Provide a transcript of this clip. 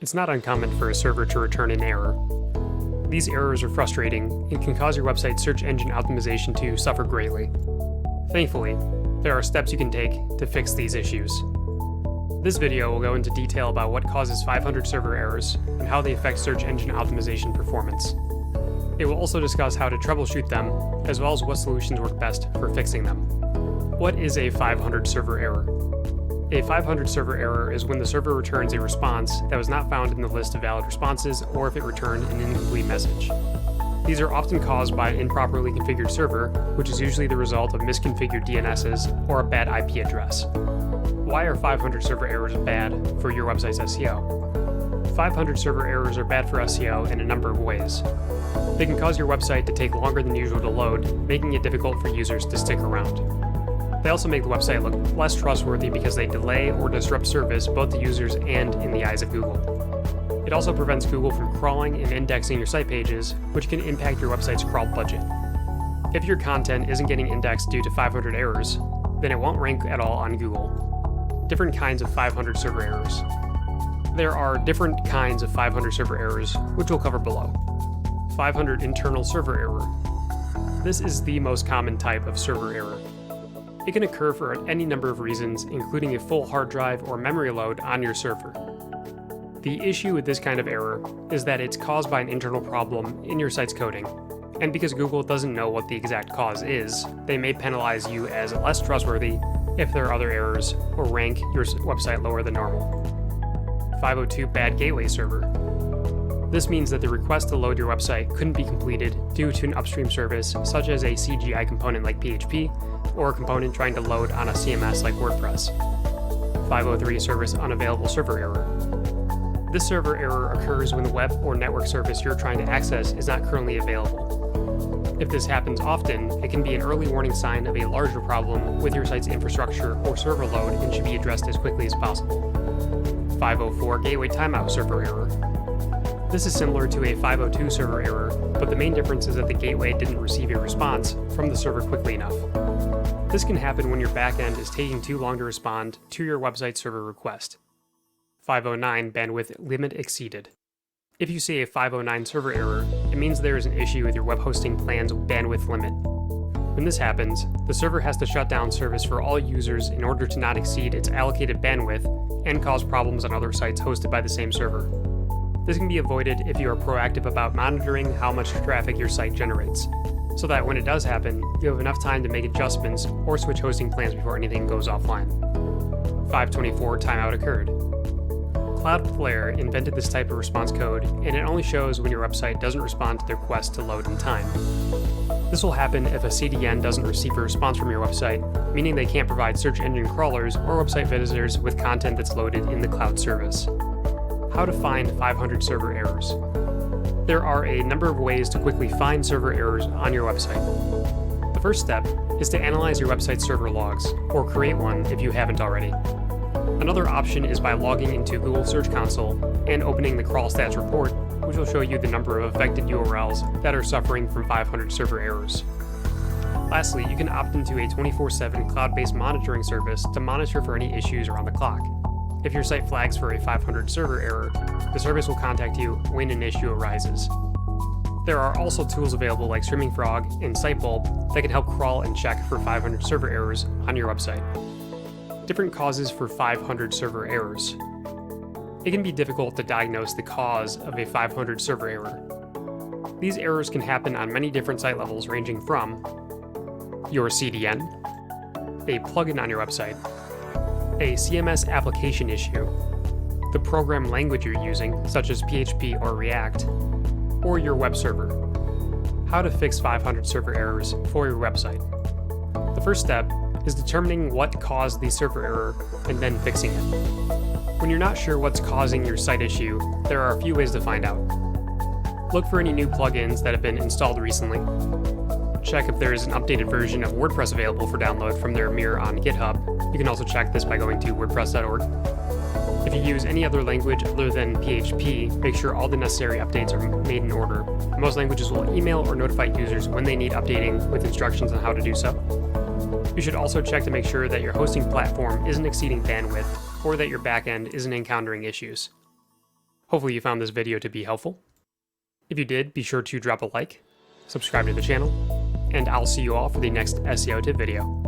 It's not uncommon for a server to return an error. These errors are frustrating and can cause your website's search engine optimization to suffer greatly. Thankfully, there are steps you can take to fix these issues. This video will go into detail about what causes 500 server errors and how they affect search engine optimization performance. It will also discuss how to troubleshoot them, as well as what solutions work best for fixing them. What is a 500 server error? A 500 server error is when the server returns a response that was not found in the list of valid responses, or if it returned an incomplete message. These are often caused by an improperly configured server, which is usually the result of misconfigured DNSs or a bad IP address. Why are 500 server errors bad for your website's SEO? 500 server errors are bad for SEO in a number of ways. They can cause your website to take longer than usual to load, making it difficult for users to stick around. They also make the website look less trustworthy because they delay or disrupt service both to users and in the eyes of Google. It also prevents Google from crawling and indexing your site pages, which can impact your website's crawl budget. If your content isn't getting indexed due to 500 errors, then it won't rank at all on Google. Different kinds of 500 server errors. There are different kinds of 500 server errors, which we'll cover below. 500 internal server error. This is the most common type of server error. It can occur for any number of reasons, including a full hard drive or memory load on your server. The issue with this kind of error is that it's caused by an internal problem in your site's coding, and because Google doesn't know what the exact cause is, they may penalize you as less trustworthy if there are other errors or rank your website lower than normal. 502 bad gateway server. This means that the request to load your website couldn't be completed due to an upstream service such as a CGI component like PHP, or a component trying to load on a CMS like WordPress. 503 service unavailable server error. This server error occurs when the web or network service you're trying to access is not currently available. If this happens often, it can be an early warning sign of a larger problem with your site's infrastructure or server load and should be addressed as quickly as possible. 504 gateway timeout server error. This is similar to a 502 server error, but the main difference is that the gateway didn't receive a response from the server quickly enough. This can happen when your backend is taking too long to respond to your website server request. 509 bandwidth limit exceeded. If you see a 509 server error, it means there is an issue with your web hosting plan's bandwidth limit. When this happens, the server has to shut down service for all users in order to not exceed its allocated bandwidth and cause problems on other sites hosted by the same server. This can be avoided if you are proactive about monitoring how much traffic your site generates, so that when it does happen, you have enough time to make adjustments or switch hosting plans before anything goes offline. 524 timeout occurred. Cloudflare invented this type of response code, and it only shows when your website doesn't respond to the request to load in time. This will happen if a CDN doesn't receive a response from your website, meaning they can't provide search engine crawlers or website visitors with content that's loaded in the cloud service. How to find 500 server errors. There are a number of ways to quickly find server errors on your website. The first step is to analyze your website server logs, or create one if you haven't already. Another option is by logging into Google Search Console and opening the crawl stats report, which will show you the number of affected URLs that are suffering from 500 server errors. Lastly, you can opt into a 24/7 cloud-based monitoring service to monitor for any issues around the clock. If your site flags for a 500 server error, the service will contact you when an issue arises. There are also tools available like Screaming Frog and Sitebulb that can help crawl and check for 500 server errors on your website. Different causes for 500 server errors. It can be difficult to diagnose the cause of a 500 server error. These errors can happen on many different site levels, ranging from your CDN, a plugin on your website, a CMS application issue, the program language you're using, such as PHP or React, or your web server. How to fix 500 server errors for your website. The first step is determining what caused the server error and then fixing it. When you're not sure what's causing your site issue, there are a few ways to find out. Look for any new plugins that have been installed recently. Check if there is an updated version of WordPress available for download from their mirror on GitHub. You can also check this by going to wordpress.org. If you use any other language other than PHP, make sure all the necessary updates are made in order. Most languages will email or notify users when they need updating with instructions on how to do so. You should also check to make sure that your hosting platform isn't exceeding bandwidth or that your backend isn't encountering issues. Hopefully you found this video to be helpful. If you did, be sure to drop a like, subscribe to the channel, and I'll see you all for the next SEO tip video.